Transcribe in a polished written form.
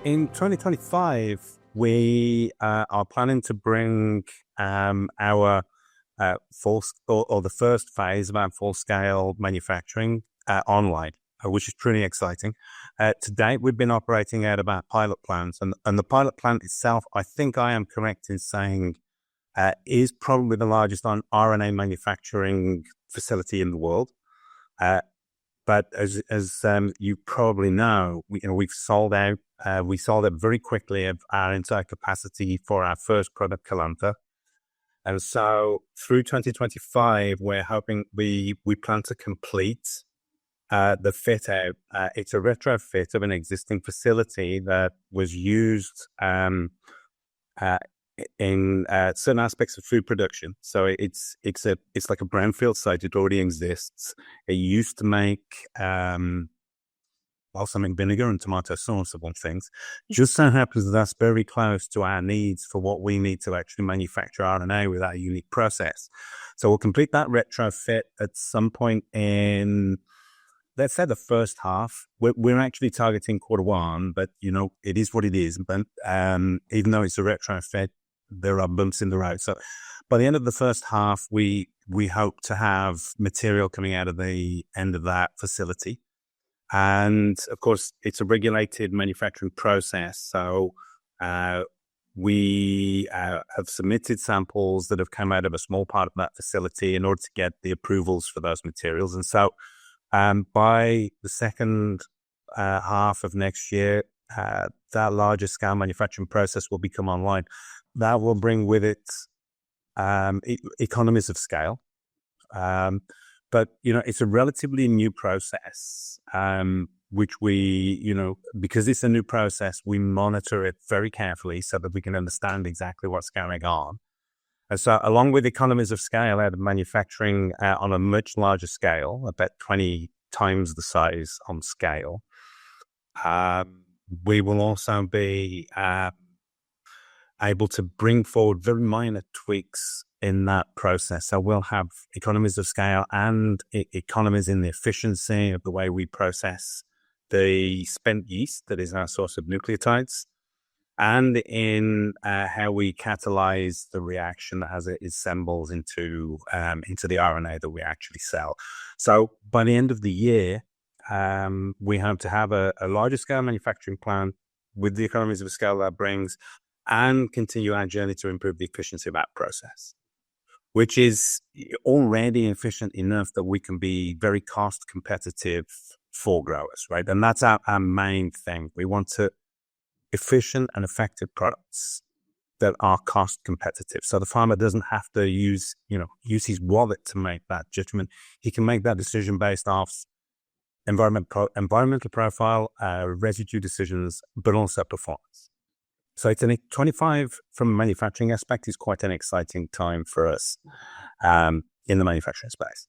In 2025, we are planning to bring our or the first phase of our full-scale manufacturing online, which is pretty exciting. To date, we've been operating out of our pilot plants, and the pilot plant itself, I think I am correct in saying, is probably the largest RNA manufacturing facility in the world. But as you probably know, we've sold out. We sold out very quickly of our entire capacity for our first product, Calanta. And so through 2025, we're hoping we plan to complete the fit out. It's a retrofit of an existing facility that was used in certain aspects of food production. So it's like a brownfield site. It already exists. It used to make balsamic vinegar and tomato sauce, of all things. Just so happens that's very close to our needs for what we need to actually manufacture RNA with our unique process. So we'll complete that retrofit at some point in, let's say, the first half. We're actually targeting Q1, but it is what it is. But even though it's a retrofit, there are bumps in the road. So by the end of the first half, we hope to have material coming out of the end of that facility. And of course, it's a regulated manufacturing process. So we have submitted samples that have come out of a small part of that facility in order to get the approvals for those materials. And so by the second half of next year, that larger scale manufacturing process will become online. That will bring with it economies of scale. But, it's a relatively new process, which we, because it's a new process, we monitor it very carefully so that we can understand exactly what's going on. And so along with economies of scale out of manufacturing on a much larger scale, about 20 times the size on scale, we will also be able to bring forward very minor tweaks in that process. So we'll have economies of scale and economies in the efficiency of the way we process the spent yeast that is our source of nucleotides, and in how we catalyze the reaction as it assembles into the RNA that we actually sell. So by the end of the year, we hope to have a larger scale manufacturing plant with the economies of scale that brings, and continue our journey to improve the efficiency of that process, which is already efficient enough that we can be very cost competitive for growers, right? And that's our main thing. We want efficient and effective products that are cost competitive. So the farmer doesn't have to use his wallet to make that judgment. He can make that decision based off environmental profile, residue decisions, but also performance. So it's 25 from a manufacturing aspect is quite an exciting time for us in the manufacturing space.